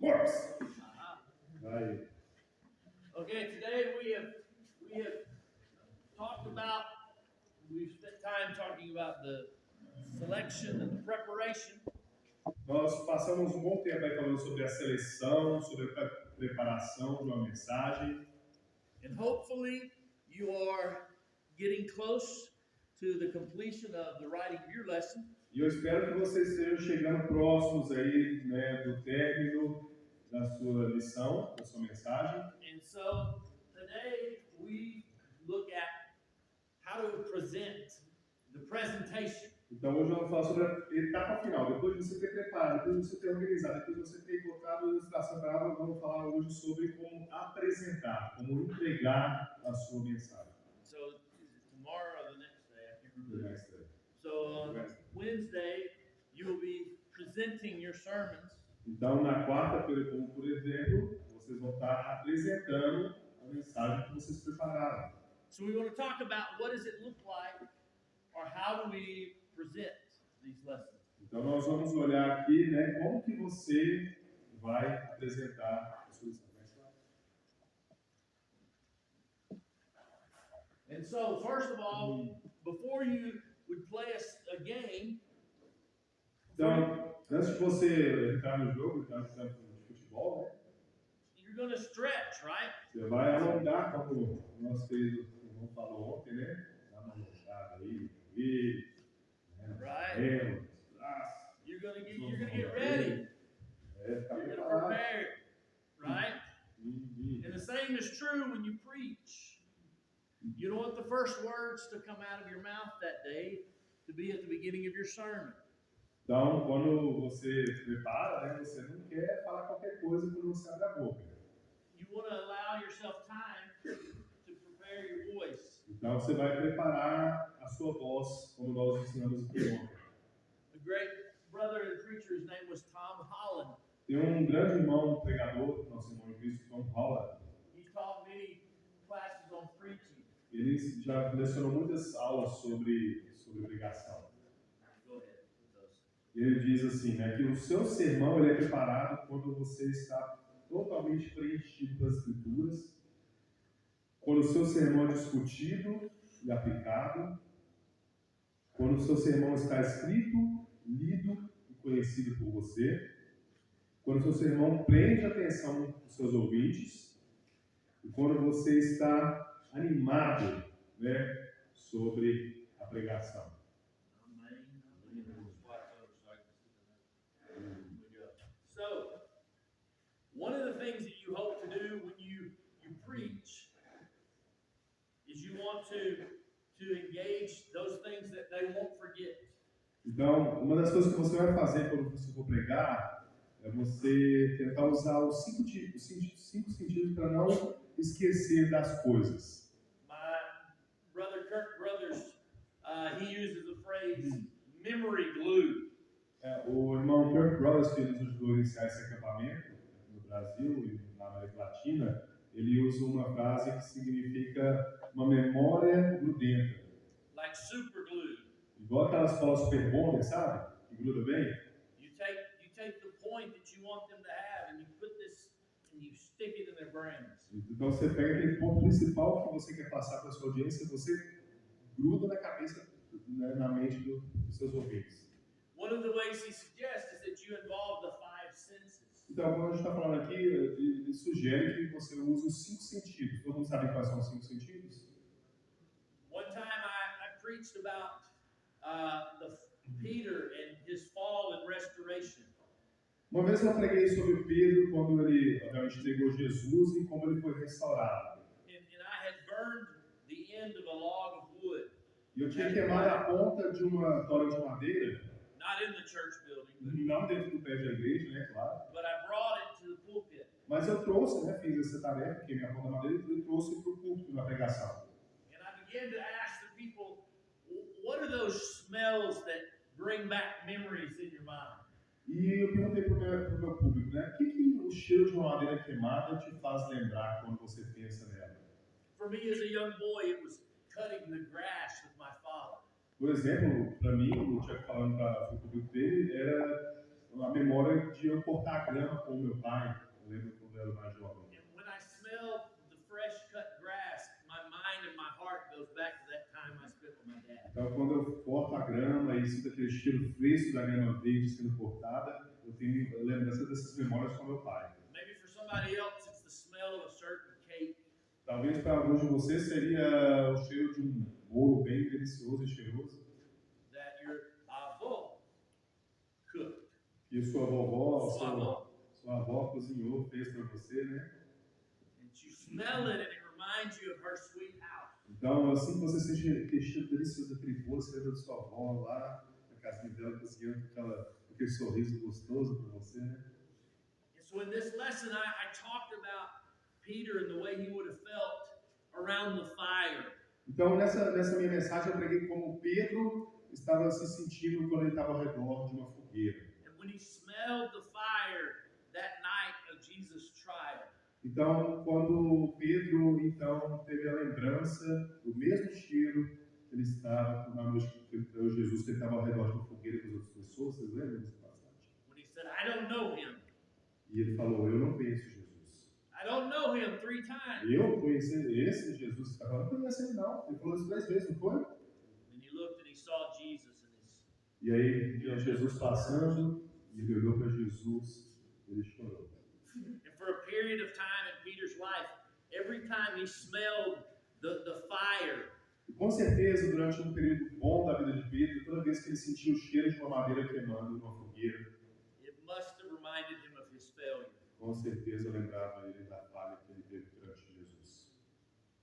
Works. Vai. Okay, today we have talked about, we've spent time talking about the selection and the preparation. Nós passamos um bom tempo aí falando sobre a seleção, sobre a preparação de uma mensagem. And hopefully you are getting close to the completion of the writing of your lesson. E eu espero que vocês estejam chegando próximos aí, né, do término da sua lição, da sua mensagem. And so today we look at how to present, the presentation. Então hoje eu vou falar sobre a etapa final. Depois de você ter preparado, depois de você ter organizado, depois de você ter colocado a ilustração para ela, vamos falar hoje sobre como apresentar, como entregar a sua mensagem. So tomorrow or the next day, I can't remember. So on Wednesday, you will be presenting your sermons. Então na quarta-feira, como por exemplo, vocês vão estar apresentando a mensagem que vocês prepararam. So we want to talk about what does it look like, or how do we present these lessons. Então nós vamos olhar aqui, né, como que você vai apresentar a sua lição. And so, first of all, before you would play a game, então, antes de você entrar no jogo, entrar no campo de futebol, né, you're going to stretch, right? você vai alongar, como o nosso querido irmão falou ontem, né? Dá uma alongada aí, Right. You're going to get ready. You're going to prepare, right? And the same is true when you preach. You don't want the first words to come out of your mouth that day to be at the beginning of your sermon. Então, quando você se prepara, né, você não quer falar qualquer coisa quando você abre a boca. You want to allow yourself time to prepare your voice. Então, você vai preparar a sua voz, como nós ensinamos aqui ontem. A great brother and preacher, his name was Tom Holland. Tem um grande irmão, pregador, nosso irmão em Cristo, Tom Holland. He taught many classes on preaching. Ele já lecionou muitas aulas sobre pregação. E ele diz assim, né, que o seu sermão ele é preparado quando você está totalmente preenchido das escrituras, quando o seu sermão é discutido e aplicado, quando o seu sermão está escrito, lido e conhecido por você, quando o seu sermão prende a atenção dos seus ouvintes e quando você está animado, né, sobre a pregação. So, one of the things that you hope to do when you preach is you want to engage those things that they won't forget. Então, uma das coisas que você vai fazer quando você for pregar é você tentar usar os cinco sentidos para não esquecer das coisas. My brother Kirk Brothers, he uses the phrase memory glue. O irmão Kirk Brothers, que nos ajudou a iniciar esse acampamento no Brasil e na América Latina, ele usa uma frase que significa uma memória grudenta. Like super glue. Igual aquelas colas super bonder, sabe? Que gruda bem. You take the point that you want them to have and you put this and you stick it in their brains. Então você pega aquele ponto principal que você quer passar para a sua audiência e você gruda na cabeça, né, na mente dos seus ouvintes. One of the ways he suggests is that you involve the five senses. Então, quando a gente está falando aqui, ele sugere que você use os cinco sentidos. Todo mundo sabe quais são os cinco sentidos? One time I preached about the Peter and his fall and restoration. Uma vez eu preguei sobre Pedro quando ele obviamente entregou Jesus e como ele foi restaurado. And I had burned the end of a log of wood. E eu tinha queimado a ponta de uma tora de madeira. Not in the church building, Não dentro do pé da igreja, né, claro. but I brought it to the pulpit. Mas eu trouxe, né, fiz essa tarefa, queimei a ponta da madeira e trouxe para o púlpito na pregação. And I began to ask the people, what are those smells that bring back memories in your mind? E eu perguntei para o meu público, né, o que o cheiro de uma madeira queimada te faz lembrar quando você pensa nela? For me as a young boy, it was cutting the grass with my father. Por exemplo, para mim, o Tiago falando para o público dele, era a memória de eu cortar a grama com o meu pai. Eu lembro quando eu era mais jovem. And when I smell the fresh cut grass, my mind and my heart goes back to that time I spent with my dad. Então, quando eu corto a grama e sinto aquele cheiro fresco da grama verde sendo cortada, eu tenho lembrança dessas memórias com meu pai. Maybe for somebody else, it's the smell of a certain cake. Talvez para alguns de vocês seria o cheiro de um bolo bem delicioso e cheiroso. That your avô cooked. Que sua vovó, Sua avó. sua avó cozinhou, fez para você, né? And you smell it and it reminds you of her sweet house. Então, assim que você sente aquele cheiro delicioso daquele bolo, você lembra da sua avó lá, na casinha dela, cozinhando com aquele sorriso gostoso para você, né? And so in this lesson, I talked about Peter and the way he would have felt around the fire. Então, nessa minha mensagem, eu preguei como Pedro estava se sentindo quando ele estava ao redor de uma fogueira. And when he smelled the fire that night of Jesus' trial. Então, quando Pedro teve a lembrança do mesmo cheiro que ele estava na noite que ele traiu Jesus, que ele estava ao redor de uma fogueira com as outras pessoas, vocês lembram dessa passagem? When he said, I don't know him. E ele falou, eu não conheço Jesus. I don't know him 3 times. Eu conheci esse Jesus que está falando, não conheço ele não. Ele falou isso 3 vezes, não foi? And he looked and he saw Jesus in his. E aí, viu Jesus passando, e ele olhou para Jesus, e ele chorou. And for a period of time in Peter's life, every time he smelled the fire, E com certeza, durante um período bom da vida de Pedro, toda vez que ele sentia o cheiro de uma madeira queimando numa fogueira, it must have reminded him of his failure. com certeza lembrava ele da falha que ele teve durante Jesus.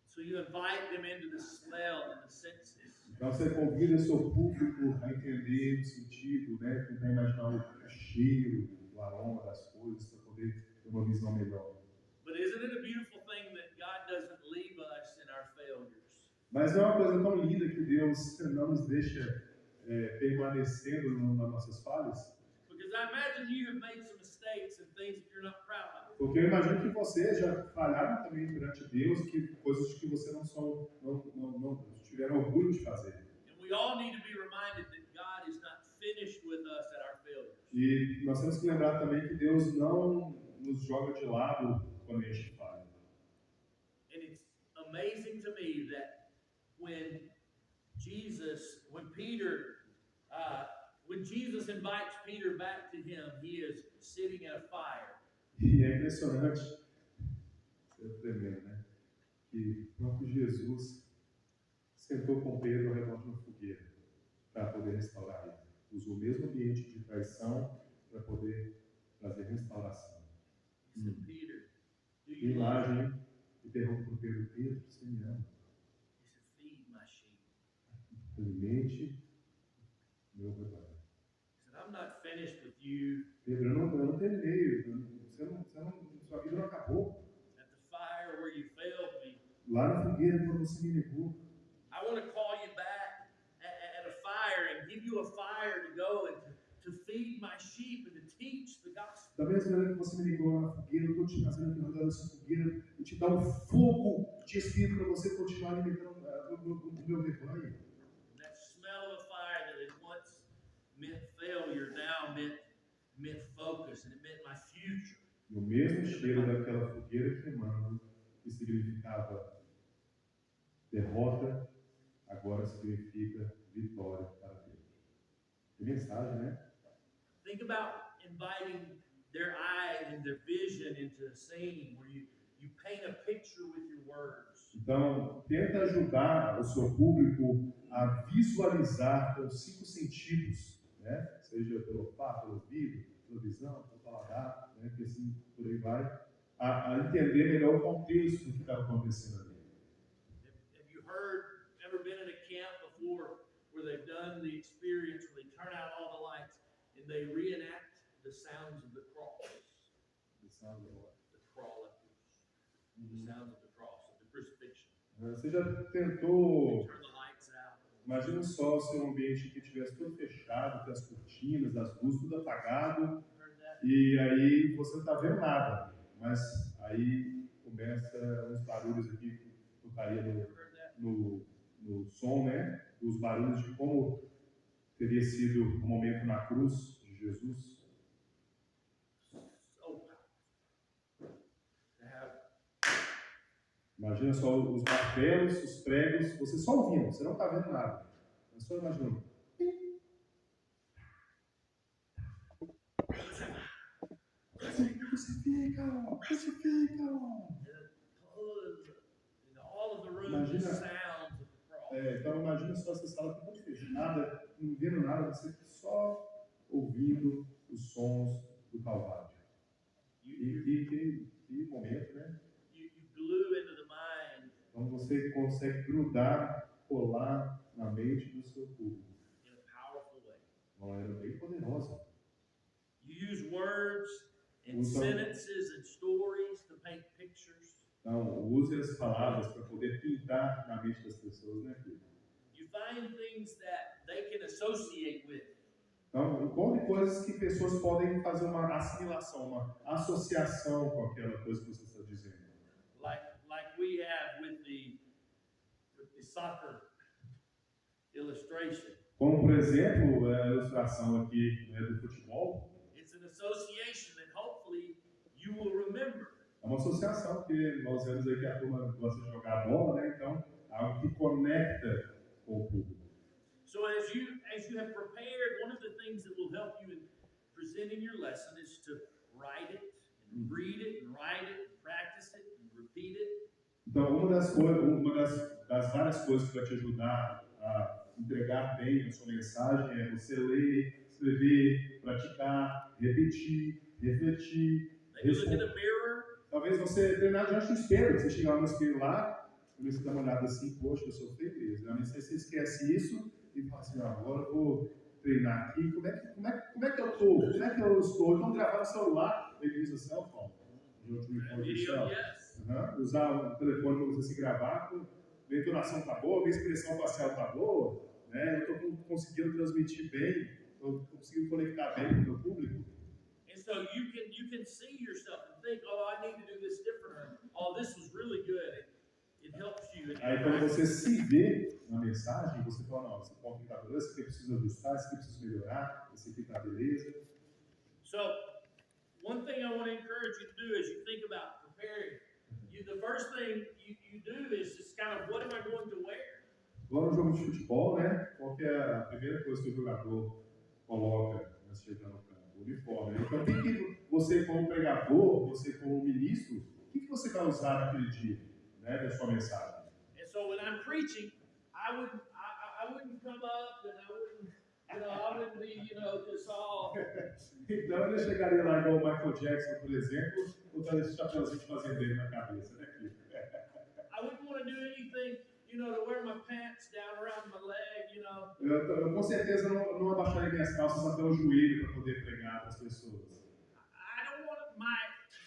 So you invite them into the smell and the senses. Então você convida o seu público a entender o sentido, né? Tentar imaginar o cheiro, o aroma das coisas, para poder ter uma visão melhor. But isn't it a beautiful thing that God doesn't leave us in our failures? Mas é uma coisa tão linda que Deus não nos deixa permanecendo nas nossas falhas. Because I imagine you have made some mistakes and things that you're not proud of. Porque eu imagino que vocês já falharam também perante Deus, que coisas que você não tiveram orgulho de fazer. And we all need to be reminded that God is not finished with us at our failures. E nós temos que lembrar também que Deus não nos joga de lado quando a gente falha. And it's amazing to me that when Jesus invites Peter back to him, he is sitting at a fire. E é impressionante, isso é tremendo, né? Que o próprio Jesus sentou com Pedro ao redor de uma fogueira para poder restaurar ele. Usou o mesmo ambiente de traição para poder trazer restauração. He said, Peter, do Que you love me? imagem que pergunta para Pedro, Pedro, você me ama? He said, feed my sheep. Alimente meu rebanho. He said, I'm not finished with you. Pedro, eu não terminei, sua vida não acabou. At the fire where you failed me. Lá na fogueira, quando você me negou. I want to call you back at a fire and give you a fire to go and to feed my sheep and to teach the gospel. Da mesma maneira que você me ligou lá na fogueira, eu estou te trazendo aqui ao redor dessa fogueira e te dar um fogo de espírito para você continuar alimentando o meu rebanho. That smell of a fire that had once meant failure now meant focus and it meant my future. E o mesmo cheiro daquela fogueira queimando, que significava derrota, agora significa vitória para Deus. Que mensagem, né? Think about inviting their eyes and their vision into a scene where you paint a picture with your words. Então, tenta ajudar o seu público a visualizar com os 5 sentidos, né? Seja pelo olfato, pelo ouvido, pela visão, pelo paladar, né? Que assim por aí vai, a entender melhor o contexto do que estava acontecendo ali. Have you ever been in a camp before where they've done the experience where they turn out all the lights and they reenact the sounds of the cross? The sound of what? The cross. The sounds of the cross, of the crucifixion. Você já tentou, Turn the lights out. imagina só se um ambiente que tivesse todo fechado, com as cortinas, as luzes tudo apagado, Heard that? e aí você não está vendo nada, mas aí começa uns barulhos aqui que tocaria Heard that? no som, né? Os barulhos de como teria sido o momento na cruz de Jesus. Imagina só os martelos, os pregos, você só ouvindo, você não está vendo nada. É só imaginando. Crucifica! All of the rooms, Imagina, the sounds of the cross. então imagina só essa sala toda fechada, não vendo nada, você só ouvindo os sons do Calvário. Que momento, né? You glue into the mind. Então você consegue grudar, colar na mente do seu público. In a powerful way. De uma maneira bem poderosa. You use words and sentences and stories to paint pictures. Então, use as palavras para poder pintar na mente das pessoas, né, filho? You find things that they can associate with. Então, encontre coisas que pessoas podem fazer uma assimilação, uma associação com aquela coisa que você está dizendo. Like we have with the soccer illustration. Como, por exemplo, a ilustração aqui, né, do futebol. It's an association that hopefully you will remember. É uma associação que nós vemos aí que a turma gosta de jogar bola, né? Então, é algo que conecta com o público. So as you have prepared, one of the things that will help you in presenting your lesson is to write it, and read it, and write it, and practice it, and repeat it. Então, uma das várias coisas que vai te ajudar a entregar bem a sua mensagem é você ler, escrever, praticar, repetir, refletir. Maybe look in a mirror. Talvez você treinar diante do espelho, você chegar no espelho lá, e você dá uma olhada assim, poxa, eu sou feio mesmo. Mas você esquece isso e fala assim, agora eu vou treinar aqui, como é que eu estou? Como é que eu estou? Então, gravar no celular, ele diz assim, usar o telefone para você se gravar, minha entonação está boa, minha expressão facial está boa, né? Eu estou conseguindo transmitir bem, estou conseguindo conectar bem com o meu público. And so you can see yourself and think, oh, I need to do this different. Oh, this was really good. It helps you. Aí quando você se vê na mensagem, você fala, não, esse ponto aqui está beleza, esse aqui eu preciso ajustar, esse aqui eu preciso melhorar, esse aqui está beleza. So, one thing I want to encourage you to do as you think about preparing, the first thing you do is just kind of, what am I going to wear? Agora no jogo de futebol, né? Qual que é a primeira coisa que o jogador coloca antes de entrar no campo? O uniforme. Então, o que você como pregador, você como ministro, o que você vai usar naquele dia, né, da sua mensagem? And so when I'm preaching, I wouldn't come up and I wouldn't be, just all. Então ele chegaria lá igual o Michael Jackson, por exemplo, botando esse chapéuzinho de fazendeiro na cabeça, né, filho? I wouldn't want to do anything, to wear my pants down around my leg, Eu com certeza não abaixaria minhas calças até o joelho para poder pregar para as pessoas. I don't want my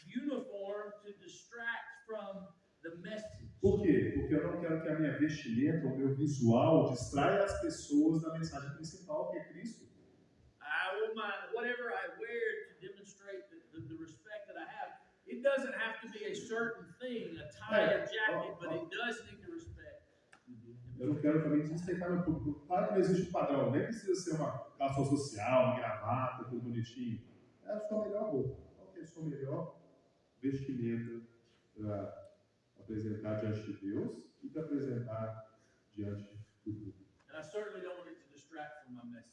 uniform to distract from the message. Por quê? Porque eu não quero que a minha vestimenta, o meu visual, distraia as pessoas da mensagem principal, que é Cristo. Whatever I wear to demonstrate the respect that I have, it doesn't have to be a certain thing, a tie, a jacket, but it does need to respect. Eu não quero também desrespeitar meu público. Claro que não existe um padrão, nem precisa ser uma calça social, uma gravata, tudo bonitinho. É a sua melhor roupa. Qual que é a sua melhor vestimenta para apresentar diante de Deus e para apresentar diante do público? And I certainly don't want it to distract from my message.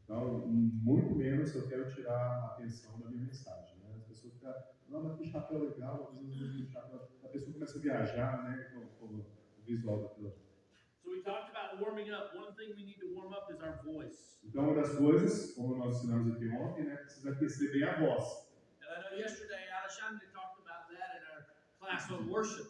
Então, muito menos eu quero tirar a atenção da minha mensagem. Né? As pessoas ficam, não, mas que chapéu legal, a pessoa começa a viajar, né, com o visual daquilo. So we talked about warming up. One thing we need to warm up is our voice. Então, uma das coisas, como nós ensinamos aqui ontem, né, precisa aquecer bem a voz. And I know yesterday, Alexandre talked about that in our class on worship.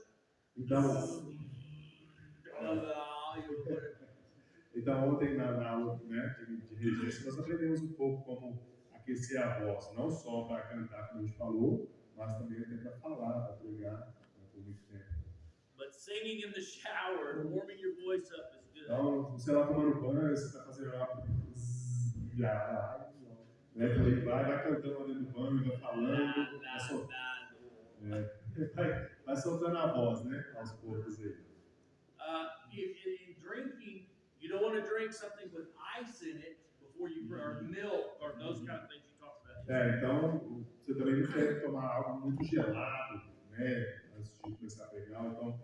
Então ontem na aula, né, de regência, nós aprendemos um pouco como aquecer a voz, não só para cantar, como a gente falou, mas também até para falar, para pregar, por muito tempo. But singing in the shower, warming your voice up is good. Então, você lá tomando banho, você está fazendo lá, né, por aí vai cantando lá dentro do banho, vai falando, vai soltando a voz, né, aos poucos aí. In drinking, you don't want to drink something with ice in it before you or milk or those kind of things you talked about. Então você também não quer tomar algo muito gelado, né, antes de começar a pregar, então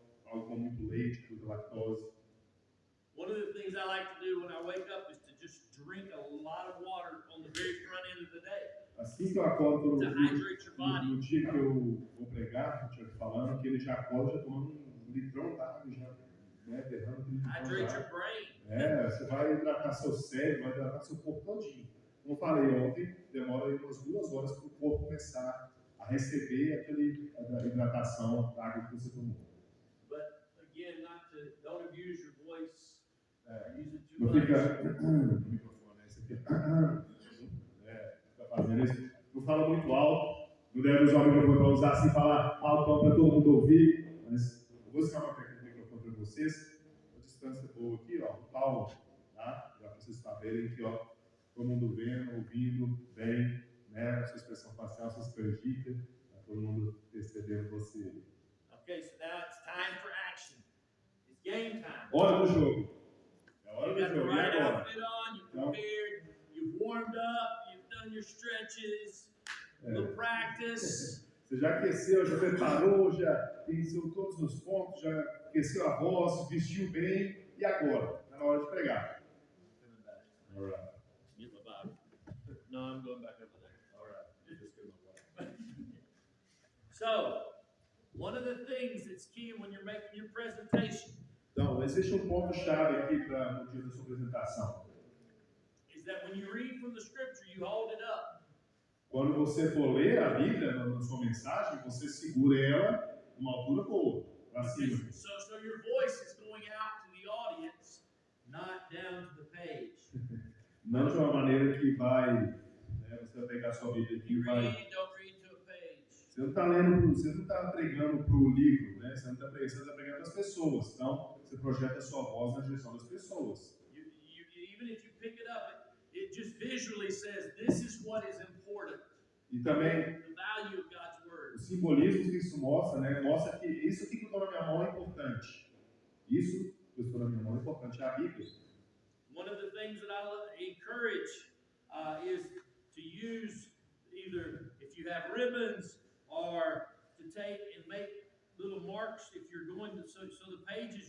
Assim que eu acordo to hydrate your body. no dia que eu vou pregar, eu tinha falando que ele já acorda já tomando um litrão d'água, já derrando um litrão Hydrate your d'água. brain. Você vai hidratar seu cérebro, vai hidratar seu corpo todinho. Como eu falei ontem, demora aí umas 2 horas para o corpo começar a receber aquela hidratação da água que você tomou. But again, don't abuse your voice. Use it too Não much. fica no microfone, esse aqui fica fazendo isso. Não fala muito alto, não deve usar o microfone para usar assim, falar alto para todo mundo ouvir. Mas eu vou ensinar aqui o microfone para vocês. A distância boa aqui, ó, o palmo, tá? Já para vocês saberem que, ó, todo mundo vendo, ouvindo bem, né? Sua expressão facial, suas canjicas, tá todo mundo percebendo você. Okay, so now it's time for action. It's game time. Hora do jogo. É hora You do got the jogo. E right agora? outfit on, you're prepared, you've warmed up, you've done your stretches, little practice. Você já aqueceu, já preparou, já pensou todos os pontos, já aqueceu a voz, vestiu bem. E agora? Está na hora de pregar. Coming back. All right. Get my Bible. No, I'm going back over there. All right. Just get my Bible. So, one of the things that's key when you're making your presentation Então, existe um ponto-chave aqui no dia da sua apresentação. is that when you read from the scripture, you hold it up. Quando você for ler a Bíblia na sua mensagem, você segura ela numa altura boa, para cima. So your voice is going out to the audience, not down to the page. Não de uma maneira que vai, você vai pegar a sua Bíblia aqui e You vai... read, don't read to a page. Você não está lendo, você não está pregando para o livro, né? Você não está pregando, você está pregando para as pessoas. Então, você projeta a sua voz na direção das pessoas. Even if you pick it up, it just visually says, this is what is important. E também, The value of God's word. o simbolismo que isso mostra, né? Mostra que isso aqui que eu estou na minha mão é importante. Isso que eu estou na minha mão é importante, é a Bíblia. One of the things that I encourage is to use either, if you have ribbons, or to take and make little marks if you're going to, so the pages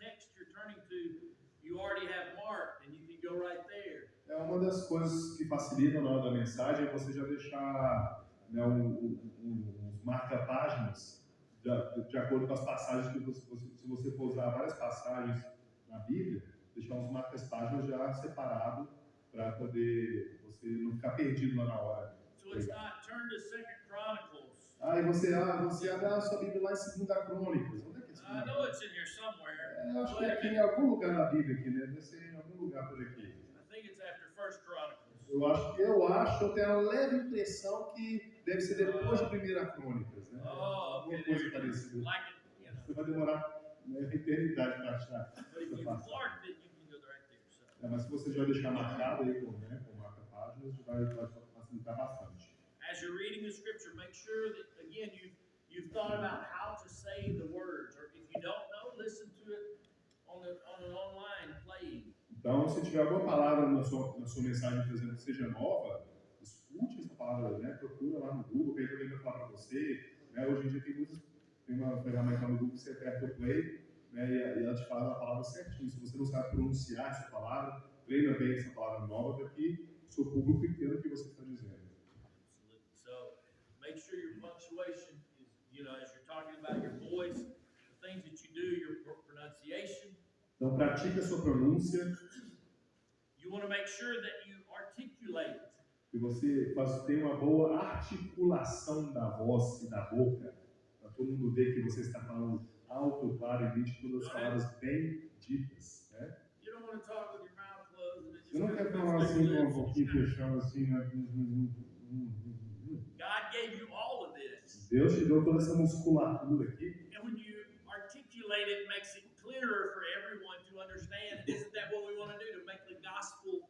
text you're turning to, you already have marked and you can go right there. Uma das coisas que facilitam na hora da mensagem é você já deixar, né, uns marca-páginas de acordo com as passagens que se você for usar várias passagens na Bíblia, deixar uns marcas-páginas já separados para poder você não ficar perdido lá na hora. So it's not turn to 2 Chronicles. E você abre a sua Bíblia lá em 2 Crônicas. Onde é que é 2 I know it's in here somewhere. Acho que é aqui em algum lugar na Bíblia aqui, né? Deve ser em algum lugar por aqui. I think it's after 1 Chronicles. Eu tenho a leve impressão que deve ser depois de 1 Crônicas, né? Alguma coisa parecida. Like it, you know. Você vai demorar uma eternidade para achar. But if you marked it, you can go right there. So. Mas se você já deixar marcado aí com marca-páginas, vai facilitar bastante. As you're reading the scripture, make sure that, again, you've thought about how to say the words. Or if you don't know, listen to it on an online playing. Então, se tiver alguma palavra na sua mensagem, por exemplo, que seja nova, escute essa palavra, né? Procura lá no Google, que alguém vai falar para você. Né? Hoje em dia tem uma ferramenta no Google que você aperta o play, né? E ela te fala a palavra certinho. Se você não sabe pronunciar essa palavra, treina bem essa palavra nova para que o seu público entenda o que você está dizendo. Make sure your punctuation is, as you're talking about your voice, the things that you do, your pronunciation. Então, pratique a sua pronúncia. You want to make sure that you articulate. Que você tenha uma boa articulação da voz e da boca, para todo mundo ver que você está falando alto, claro e nítido, todas as palavras bem ditas, né? You don't want to talk with your mouth closed. Você não quer falar assim com a boquinha fechada, assim, né? God gave you all of this. Deus te deu toda essa musculatura aqui. And when you articulate it, makes it clearer for everyone to understand. Isn't that what we want to do, to make the gospel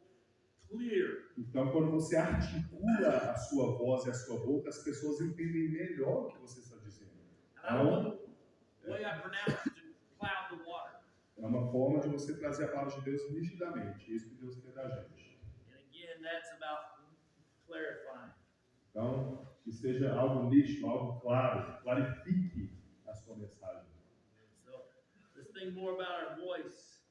clear? Então, quando você articula a sua voz e a sua boca, as pessoas entendem melhor o que você está dizendo. The way I pronounce it to cloud the water. É uma forma de você trazer a palavra de Deus nitidamente. Isso que Deus quer da gente. And again, that's about clarifying. Então, que seja algo nítido, algo claro, clarifique a sua mensagem. So, let's think more about our voice,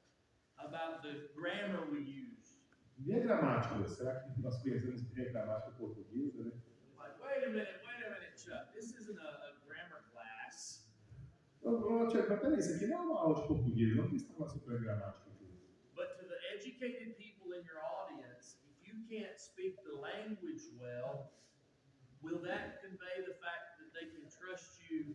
about the grammar we use. E a gramática? Será que nós conhecemos bem a gramática portuguesa, né? Like, wait a minute, Chuck. This isn't a grammar class. Tiago, mas peraí, isso aqui não é uma aula de português, não precisa falar sobre a gramática aqui. But to the educated people in your audience, if you can't speak the language well, will that convey the fact that they can trust you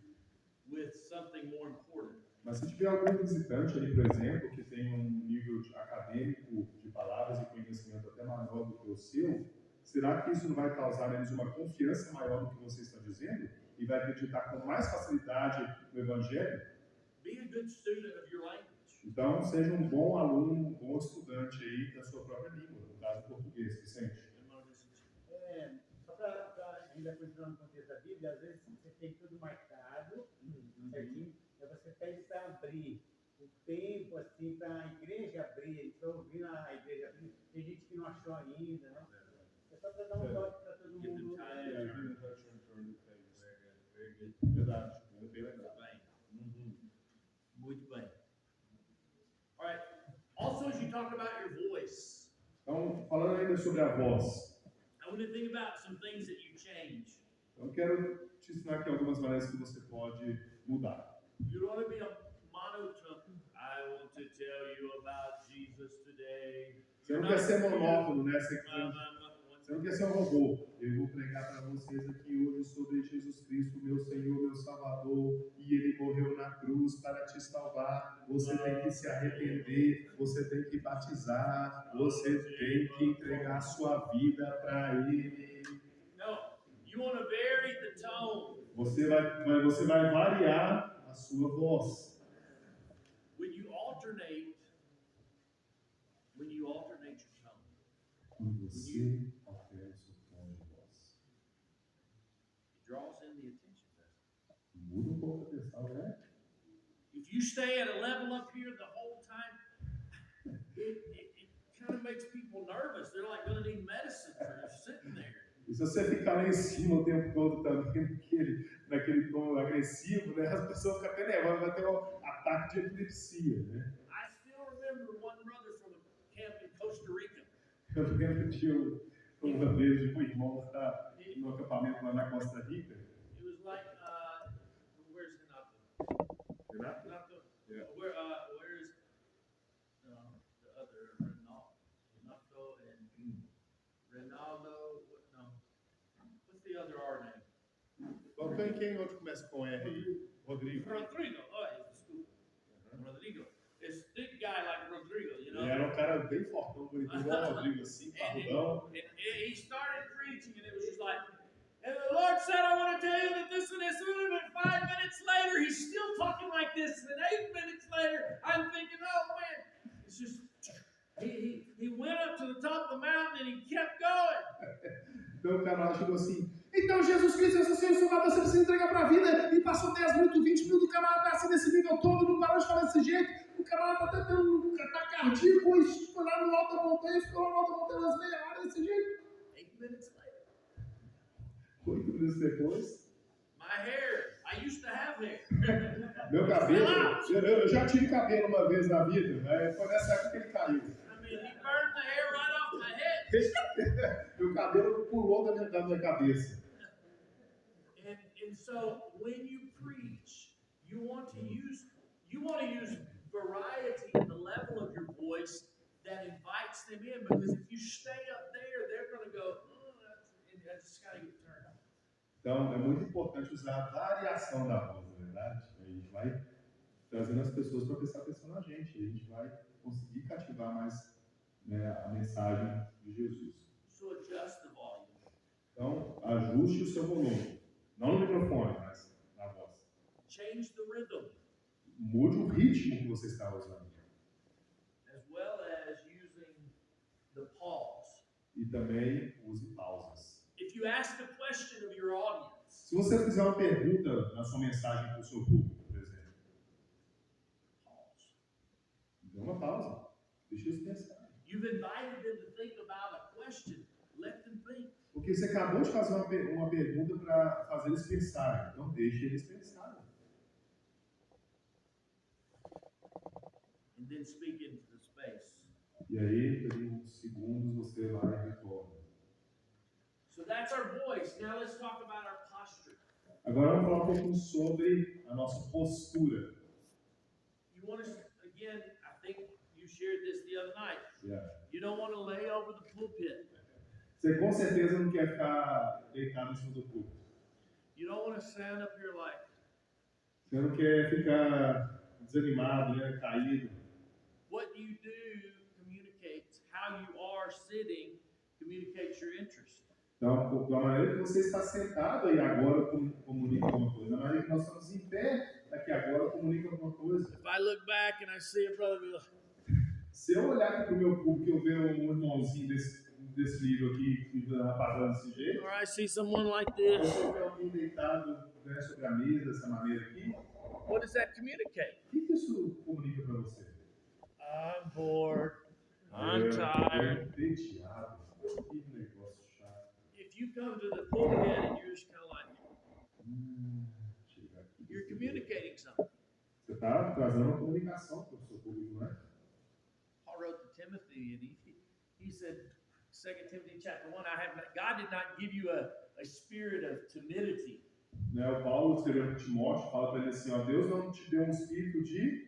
with something more important? Mas se tiver algum visitante ali, por exemplo, que tem um nível acadêmico de palavras e conhecimento até maior do que o seu, será que isso não vai causar neles uma confiança maior no que você está dizendo? E vai acreditar com mais facilidade no Evangelho? Be a good student of your language. Então, seja um bom aluno, um bom estudante aí da sua própria língua, no caso português, Vicente. Só para ainda continuar no contexto da Bíblia, às vezes você tem tudo marcado, certinho, aí você pede para abrir o tempo, assim, para a igreja abrir, eles estão ouvindo a igreja abrir, tem gente que não achou ainda, né? É só para dar um toque para todo mundo. Verdade, bem lembrado. Muito bem. All right. Also, as you talk about your voice, Então, falando ainda sobre a voz, I want to think about some things that you change. eu quero te ensinar aqui algumas maneiras que você pode mudar. You don't want to be a monotone. I want to tell you about Jesus today. Você não quer ser monótono, né? Você não quer ser um robô. Eu vou pregar para vocês aqui hoje sobre Jesus Cristo, meu Senhor, meu Salvador, e Ele morreu na cruz para te salvar. Você tem que se arrepender, você tem que batizar, você tem que entregar sua vida para Ele. No, you want to vary the tone. Você vai variar a sua voz. When you alternate your tone. Quando você altera o seu tom de voz. It draws in the attention, doesn't it? Muda um pouco a atenção, né? If you stay at a level up here the whole time, it kind of makes people nervous. They're like going to need medicine for sitting there. E se você ficar lá em cima o tempo todo também, naquele tom agressivo, né, as pessoas ficam até nervosas, vai ter um ataque de epilepsia, né? I still remember one brother from a camp in Costa Rica. Eu lembro de uma vez de um irmão que está no acampamento lá na Costa Rica. It was like, where's Renato? Renato? Yeah. Where's the other Renato and Ronaldo? No. What's the other R name? Bom, quem outro começa com R aí? Rodrigo. Rodrigo. Oh, desculpa. Rodrigo. This big guy like Rodrigo, you know? Ele era um cara bem fortão, bonitão, igual o Rodrigo, assim, parrudão. And he started preaching, and it was just like, and the Lord said, I want to tell you that this and this, and 5 minutes later, he's still talking like this, and 8 minutes later, I'm thinking, oh man, it's just, he went up to the top of the mountain, and he kept going. Então o cara lá chegou assim, então Jesus Cristo é o Senhor Salvador, você precisa entregar para a vida, e passou 10 minutos, 20 minutos, o camarada está assim nesse nível todo, não parou de falar desse jeito, o camarada está tentando ataque cardíaco, e ficou lá no alto da montanha, ficou lá no alto da montanha umas meia hora desse jeito. 8 minutes later. 8 minutos depois, My hair, I used to have hair. meu cabelo, eu já tive cabelo uma vez na vida, né? Foi nessa época que ele caiu. I mean, he burned the hair right off my head. Meu cabelo pulou da minha cabeça. And so when you preach, you want to use variety in the level of your voice that invites them in, because if you stay up there, they're going to go, I just got to get turned on. Então, é muito importante usar a variação da voz, na verdade. A gente vai trazendo as pessoas para prestar atenção na gente. E a gente vai conseguir cativar mais, né, a mensagem de Jesus. So adjust the volume. Então, ajuste o seu volume. Não no microfone, mas na voz. Change the rhythm. Mude o ritmo que você está usando. As well as using the pause. E também use pausas. If you ask a question of your audience, Se você fizer uma pergunta na sua mensagem para o seu público, por exemplo, pause. dê uma pausa. Deixa eles pensarem. You've invited them to think about a question. Let them think. Porque você acabou de fazer uma pergunta para fazer eles pensarem. Então, deixe eles pensarem. And then speak into the space. E aí, em uns segundos, você vai e retorna. So that's our voice. Now let's talk about our posture. Agora vamos falar um pouquinho sobre a nossa postura. You want to, again, I think you shared this the other night. Yeah. You don't want to lay over the pulpit. Você com certeza não quer ficar deitado em cima do púlpito. You don't want to stand up here like. Você não quer ficar desanimado, né, caído. What you do communicates how you are sitting, communicates your interest. Então, da maneira que você está sentado aí agora, comunica alguma coisa. Da maneira que nós estamos em pé, aqui agora, comunica alguma coisa. If I look back and I see a brother be like, Se eu olhar aqui para o meu público e eu ver um irmãozinho desse nível aqui, que está falando desse jeito, or I see someone like ou this, se eu ver alguém deitado, né, sobre a mesa, dessa maneira aqui, what does that communicate? o que isso comunica para você? I'm bored. I'm tired. Entediado. Que negócio chato. If you come to the pulpit and you're just kind of like, Chega aqui. you're communicating something. Você está trazendo uma comunicação para o seu público, não é? Paul wrote to Timothy, and he said, 2 Timothy chapter 1, God did not give you a spirit of timidity. Né, o Paulo escreveu para Timóteo, fala para ele assim, ó, Deus não te deu um espírito de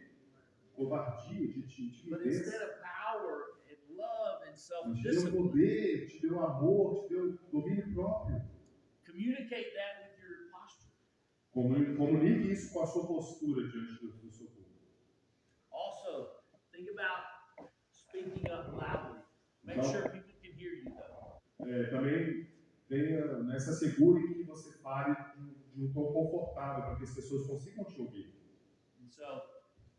covardia, de But timidez. instead of power and love and Te deu self-discipline, poder, te deu amor, te deu domínio próprio. communicate that with your posture. Comunique isso com a sua postura diante do seu público. Also, think about speaking up loudly. Make Então, sure people can hear you though. Também tenha, né, se assegure que você fale de um tom confortável para que as pessoas consigam te ouvir. And so,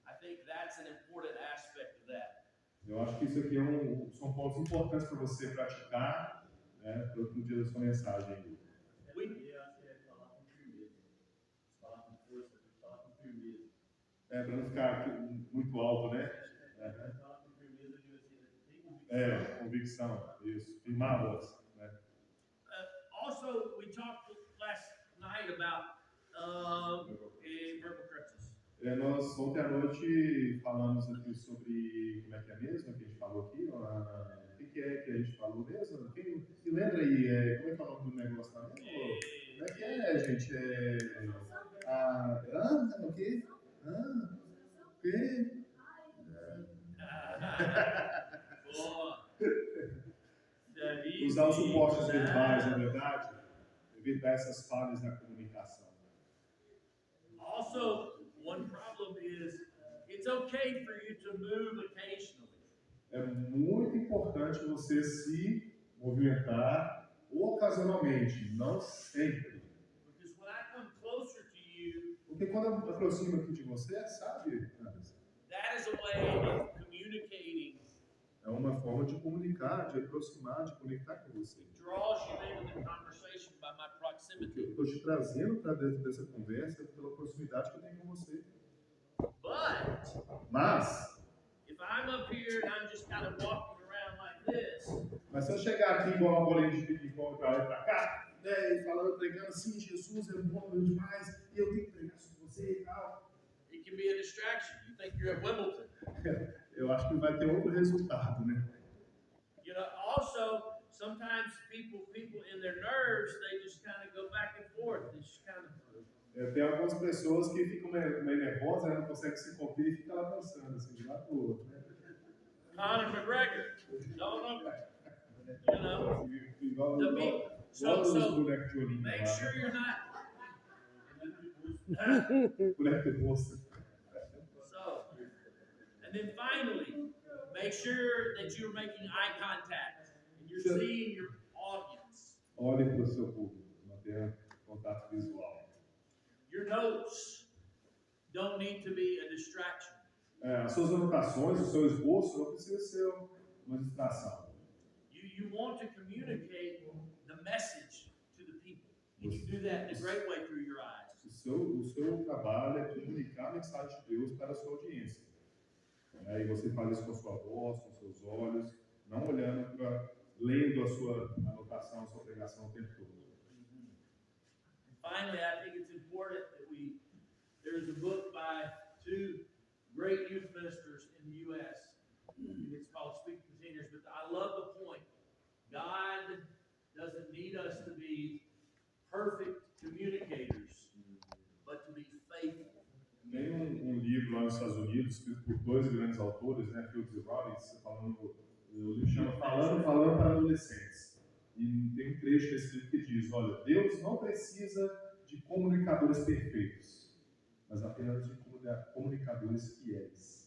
I think that's an important aspect of that. Eu acho que isso aqui são pontos importantes para você praticar, né, no dia da sua mensagem. Para não ficar muito alto, né? Convicção, isso. Firmar a voz, né? Also, we talked last night about verbal crutches. Nós ontem à noite falamos aqui sobre como é que é mesmo que a gente falou aqui, o que é que a gente falou mesmo? Quem se lembra aí? Como é que é o nome do negócio lá mesmo? Como é que é, gente? O quê? O quê? Usar os suportes verbais, na verdade, evitar essas falhas na comunicação. Also, one problem is it's okay for you to move occasionally. É muito importante você se movimentar ocasionalmente, não sempre. Because when I come closer to you, Porque quando eu me aproximo aqui de você, sabe, that is a way of communicating. É uma forma de comunicar, de aproximar, de conectar com você. Draws you into the conversation by my proximity. Eu estou te trazendo para dentro dessa conversa pela proximidade que eu tenho com você. Mas, if I'm up here and I'm just kind of walking around like this, mas se eu chegar aqui igual uma bolinha de pique-pão para lá e para cá, né, e falando, pregando assim, Jesus é bom demais, e eu tenho que pregar sobre você e tal. it can be a distraction. You think you're at Wimbledon. Eu acho que vai ter outro resultado, né? You know, also, sometimes people in their nerves, they just kind of go back and forth. They just kind of... Tem algumas pessoas que ficam meio nervosas, não conseguem se conter e ficam lá dançando, assim, de lá para o outro, né? Conor McGregor. Don't know. You know? Igual So bonecos de Olinda make lá, sure né? you're not... Boneco de posto. So, and then finally, make sure that you're making eye contact and you're seeing your audience. Olhe para o seu público, mantenha contato visual. Your notes don't need to be a distraction. As suas anotações, o seu esboço não precisa ser uma distração. You want to communicate the message to the people. And you do that in a great way through your eyes. O seu trabalho é comunicar a mensagem de Deus para a sua audiência. E você faz isso com a sua voz, com seus olhos, não olhando lendo a sua anotação, a sua pregação o tempo todo. Finally, I think it's important that there's a book by two great youth ministers in the U.S. It's called Speak the perfect communicators, but to be faithful. Tem um livro lá nos Estados Unidos, escrito por dois grandes autores, né, Fields e Robbins, o livro chama Falando para Adolescentes. E tem um trecho desse livro que diz, olha, Deus não precisa de comunicadores perfeitos, mas apenas de comunicadores fiéis.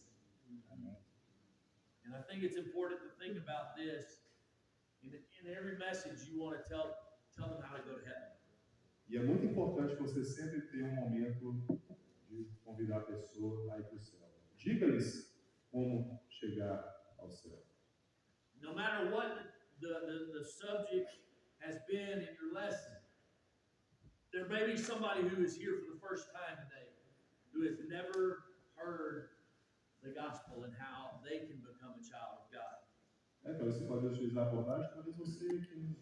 And I think it's important to think about this. In every message, you want to tell them how to go to heaven. E é muito importante você sempre ter um momento de convidar a pessoa a ir para o céu. Diga-lhes como chegar ao céu. No matter what the subject has been in your lesson, there may be somebody who is here for the first time today who has never heard the gospel and how they can become a child of God. Talvez você pode utilizar a abordagem, talvez você que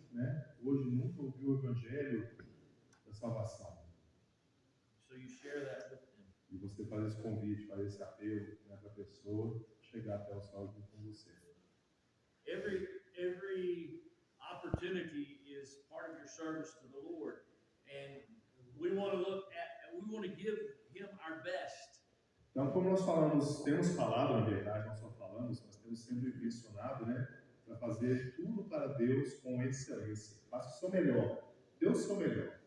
hoje nunca ouviu o evangelho da salvação. So you share that with them. E você faz esse convite, faz esse apelo para a pessoa chegar até o céu junto com você. Every opportunity is part of your service to the Lord, and we want to give Him our best. Então, como nós temos falado, na verdade, não só falamos, nós temos sempre mencionado, para fazer tudo para Deus com excelência. Faça o seu melhor. Dê o seu melhor.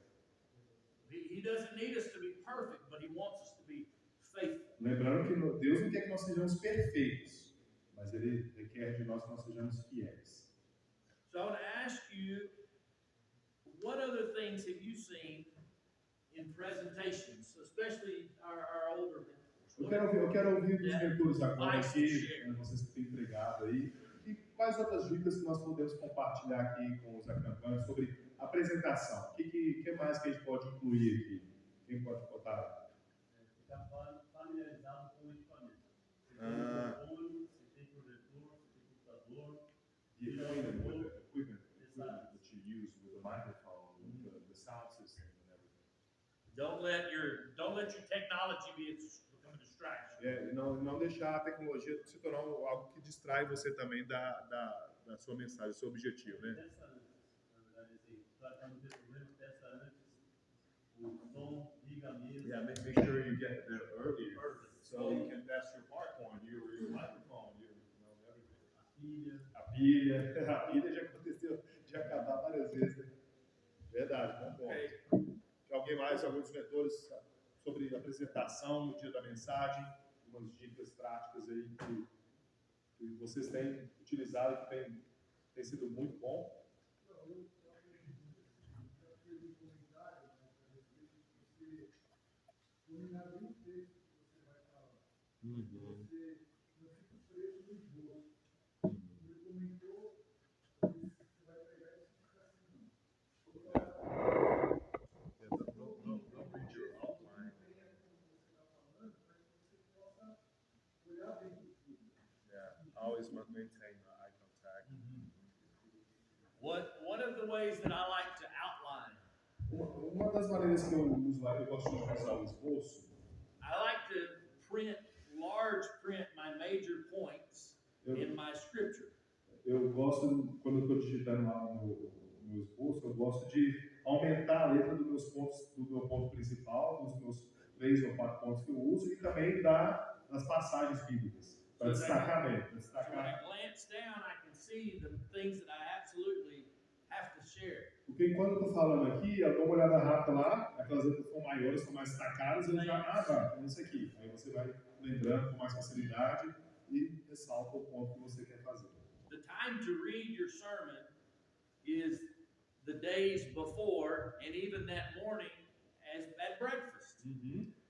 He doesn't need us to be perfect, but He wants us to be faithful. Lembrando que Deus não quer que nós sejamos perfeitos, mas Ele requer de nós que nós sejamos fiéis. So I want to ask you, what other things have you seen in presentations, especially our older men? Eu quero ouvir dos mentores agora aqui, vocês que têm pregado aí, e quais outras dicas que nós podemos compartilhar aqui com os acampantes sobre apresentação. O que mais que a gente pode incluir aqui? Quem pode botar? Ficar familiarizado com o equipamento. Se tem microfone, se tem projetor, se tem computador. The equipment that you use with the microphone, with the sound system and everything. Don't let your technology become a distraction. Não deixar a tecnologia se tornar algo que distrai você também da sua mensagem, do seu objetivo, né? Testa antes, na verdade, assim, para não ter problema, testa antes o som, liga a mesa. Yeah, make sure you get there earlier, so you can test your PowerPoint, your microphone, everything. A pilha já aconteceu de acabar várias vezes, né? Verdade, bom ponto. Okay. Tem alguém mais, alguns mentores sobre apresentação no dia da mensagem, umas dicas práticas aí que vocês têm utilizado, que tem sido muito bom? Always maintain eye contact. One of the ways that I like to outline. Uma das maneiras que eu uso lá, eu gosto de usar o esboço. I like to large print my major points in my scripture. Eu gosto, quando eu estou digitando lá no meu esboço, eu gosto de aumentar a letra dos meus pontos, do meu ponto principal, dos meus 3 ou 4 pontos que eu uso, e também das passagens bíblicas, para destacar bem. So when I glance down, I can see the things that I absolutely have to share. Porque quando eu estou falando aqui, eu dou uma olhada rápida lá, aquelas letras são maiores, são mais destacadas, eu já, é isso aqui. Aí você vai lembrando com mais facilidade e ressalta o ponto que você quer fazer. The time to read your sermon is the days before and even that morning at breakfast.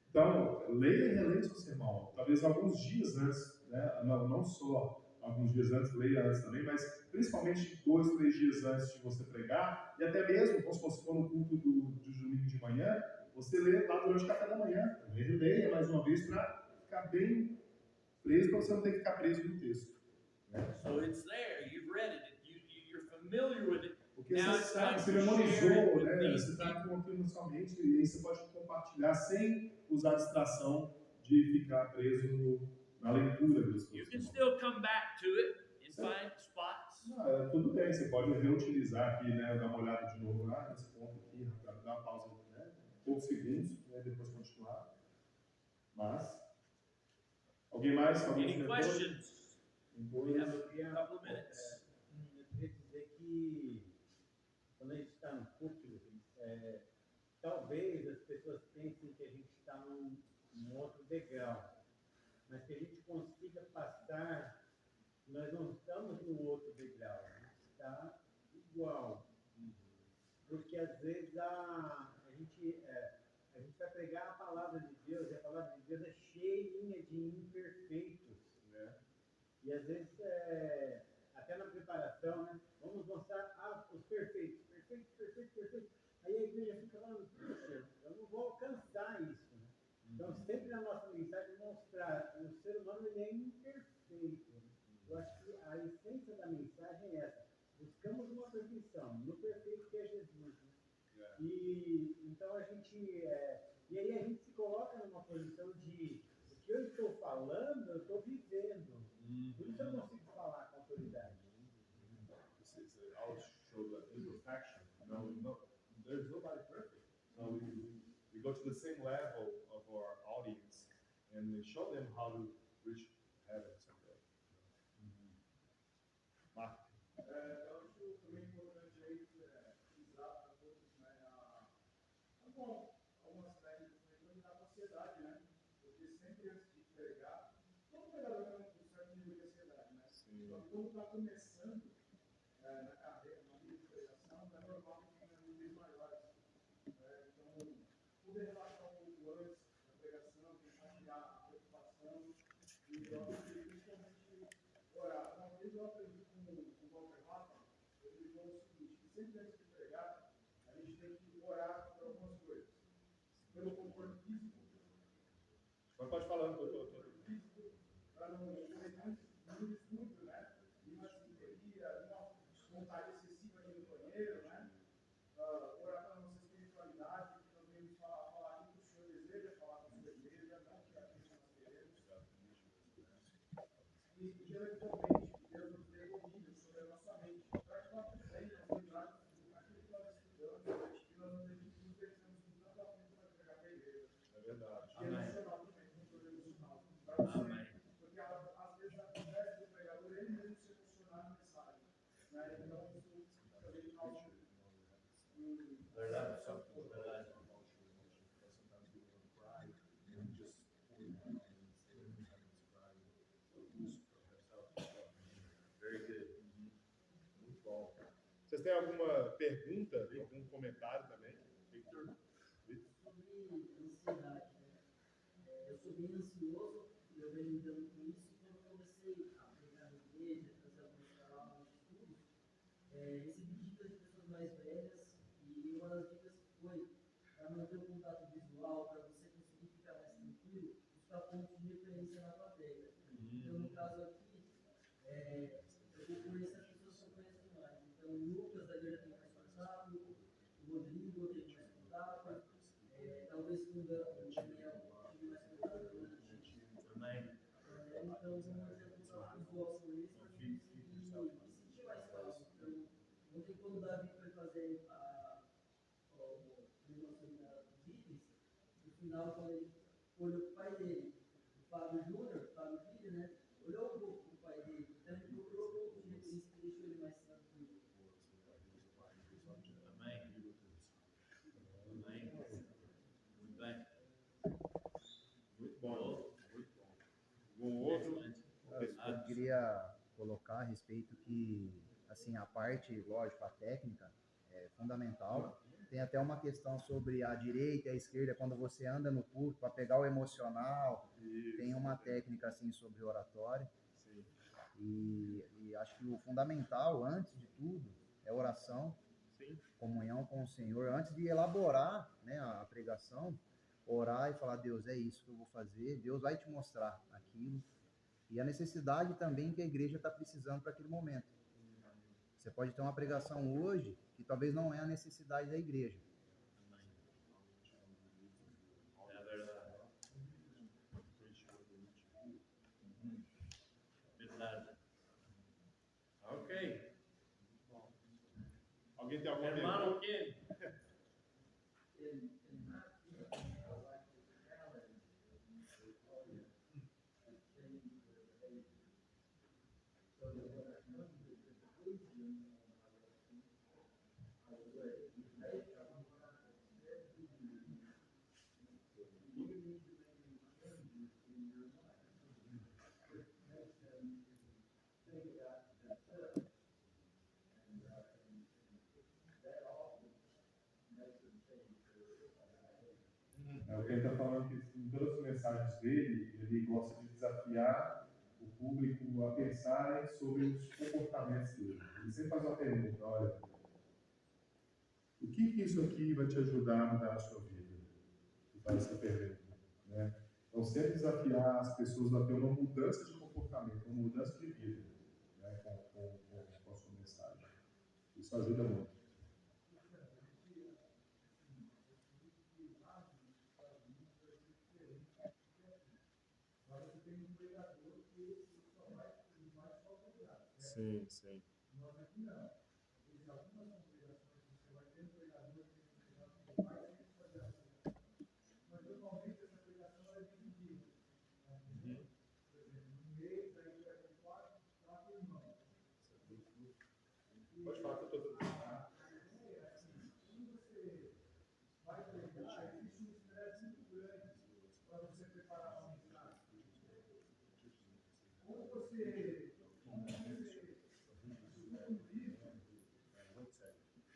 Então, leia e releia o seu sermão. Talvez alguns dias antes, não só alguns dias antes, leia antes também, mas principalmente 2, 3 dias antes de você pregar, e até mesmo, vamos supor, se for no culto de domingo de manhã, você lê lá durante o café da manhã. Leia mais uma vez para ficar bem preso, para você não ter que ficar preso no texto. So it's there, you've read it, you're familiar with it. Porque você sabe, você memorizou, você está com aquilo na sua mente, e aí você pode compartilhar sem usar a distração de ficar preso na leitura dos You can still come back to it and find spots. Tudo bem, você pode reutilizar aqui, dar uma olhada de novo, nesse ponto aqui, dar uma pausa, né? Poucos segundos, né? Depois continuar. Mas, alguém mais? Any questions? We have Eu queria, a couple of minutes. eu queria dizer que quando a gente está no púlpito, talvez as pessoas pensem que a gente está num outro degrau, mas que a gente consiga passar, nós não estamos no outro degrau, a gente está igual. Porque às vezes a gente vai pregar a palavra de Deus, e a palavra de Deus é cheinha de imperfeitos. Né? E às vezes, até na preparação, né? Vamos mostrar os perfeitos. Aí a igreja fica falando, puxa, eu não vou alcançar isso. Né? Então, sempre na nossa mensagem, mostrar que o ser humano ele é imperfeito. Eu acho que a essência da mensagem é essa. Buscamos uma perfeição, no perfeito que é Jesus. Né? E então a gente. E aí a gente se coloca numa posição de o que eu estou falando, eu estou vivendo. Por isso eu consigo falar com autoridade. I'll show the imperfection. No, there's nobody perfect. So we go to the same level of our audience and we show them how to reach heaven someday. Mark. Eu acho também importante aí frisar para todos, né, algumas técnicas para lidar com a ansiedade, né? Porque sempre antes de pregar, todo pregador tem um certo nível de ansiedade, né? Só que quando está começando na carreira, na vida de pregação, é normal que tenha níveis maiores. Então, poder relaxar um pouco antes da pregação, tentar tirar a preocupação e principalmente orar. Uma vez eu aprendi com o Walter Rafa, ele falou o seguinte, que sempre antes de pregar, a gente tem que orar por algumas coisas. Pelo conforto físico. Mas pode falar, doutor. Para não muito escuro, né? E uma sintonia, uma vontade excessiva de ir no banheiro, né? Orar pela nossa espiritualidade, que nós vamos falar aquilo que o Senhor deseja falar com a sua igreja, não que aquilo que nós queremos. E eventualmente, que Deus nos dê domínio sobre a nossa mente, para que nós possamos lembrar daquilo que nós estudamos e nós nos deixamos tanto a frente para pregar para a igreja. É verdade. E emocional também, controle emocional. Para você, porque às vezes acontece do pregador ele mesmo se emocionar na mensagem. Né? Então, isso também causa Verdade. Very good. Muito bom. Vocês têm alguma pergunta, algum comentário também? Victor? Sobre ansiedade, né? Eu sou bem ansioso e eu venho lidando com isso. Quando eu comecei a pregar na igreja, fazer algumas palavras de estudos, recebi dicas de pessoas mais velhas e uma das dicas foi para manter o contato visual, para você conseguir ficar mais tranquilo, buscar pontos de referência na plateia. Então, no caso aqui, eu vou conhecer as pessoas que eu conheço mais. Então, o Lucas da igreja tem mais contato, o Rodrigo tem mais contato. Talvez com o Daniel tive mais contato com o gente. Amém. Então, vamos manter o contato visual com eles para a gente conseguir sentir mais calmo. Então, ontem, quando o Davi foi fazer o negócio dos itens, no final, quando ele olhou para o pai dele, o Fábio Júnior, o Fábio Filho, né? Olhou um pouco para o pai dele, então ele procurou pouco de referência que deixou ele mais tranquilo. Amém. Amém. Muito bem. Muito bom. Muito bom. Um outro. Eu queria colocar a respeito que, assim, a parte, lógico, a técnica é fundamental. Tem até uma questão sobre a direita e a esquerda, quando você anda no púlpito, para pegar o emocional. Isso. Tem uma técnica, assim, sobre oratório. Sim. E acho que o fundamental, antes de tudo, é oração, Sim. comunhão com o Senhor. Antes de elaborar, né, a pregação, orar e falar, Deus, é isso que eu vou fazer. Deus vai te mostrar aquilo. E a necessidade também que a igreja está precisando para aquele momento. Você pode ter uma pregação hoje que talvez não é a necessidade da igreja. É verdade. Verdade. Ok. Alguém tem alguma Hermano, pergunta? ¿quién? É o que ele está falando, que em todas as mensagens dele, ele gosta de desafiar o público a pensarem sobre os comportamentos dele. Ele sempre faz uma pergunta: olha, o que isso aqui vai te ajudar a mudar a sua vida? E faz essa pergunta, né? Então, sempre desafiar as pessoas a ter uma mudança de comportamento, uma mudança de vida, né, com a sua mensagem. Isso ajuda muito. Sim, sim. Pode falar que eu estou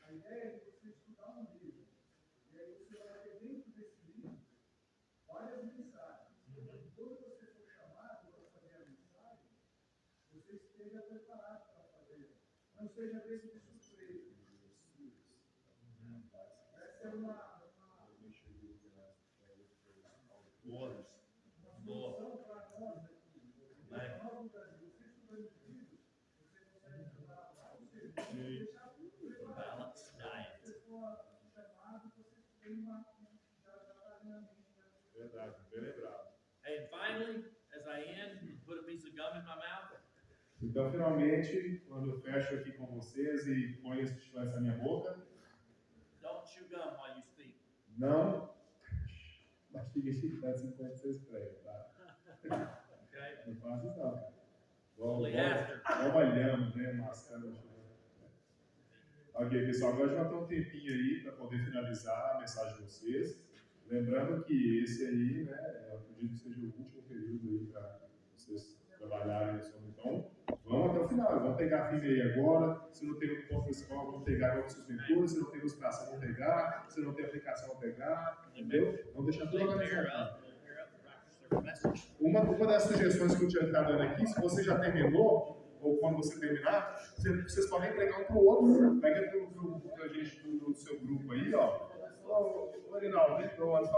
A ideia é você estudar um livro. E aí você vai ter dentro desse livro várias mensagens. Quando você for chamado para fazer a mensagem, você esteja preparado para fazer. Não seja pego de surpresa. Essa é uma solução para nós aqui. Nós no Brasil, você estudando esse livro, você consegue estudar mais. Ou seja, deixar tudo preparado. Se você for chamado, você tem já está ali na mente. Verdade, bem lembrado. And finally, as I end, put a piece of gum in my mouth. Então, finalmente, quando eu fecho aqui com vocês e ponho esse chiclete na minha boca, Don't chew gum while you speak. não mastiga chiclete enquanto vocês pregam, tá? Okay? Não faça isso não, cara. Only after. Vamos olhando, né, mascando. Ok, pessoal, agora já tem um tempinho aí para poder finalizar a mensagem de vocês. Lembrando que esse aí, né, eu acredito que seja o último período aí para vocês trabalharem sobre. Então, vamos até o final. Vamos pegar firme aí agora. Se não tem um ponto principal, vamos pegar agora suas leituras. Se não tem ilustração, vamos pegar. Se não tem aplicação, vamos pegar. Entendeu? Vamos deixar tudo organizado. Uma das sugestões que eu tinha estado dando aqui, se você já terminou, ou quando você terminar, vocês podem entregar um para o outro. Pega para a gente do seu grupo aí, ó. Ô, Erinaldo, vem para o Anderson.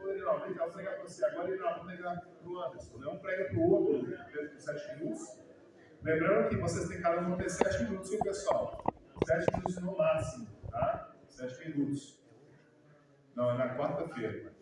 Ô, Erinaldo, vem cá, vou pregar para você. Agora, Erinaldo, vou pregar para o Anderson. Né? Um prega para o outro dentro de 7 minutos. Lembrando que vocês têm cada um ter 7 minutos, viu, pessoal? 7 minutos no máximo, tá? 7 minutos. Não, é na quarta-feira.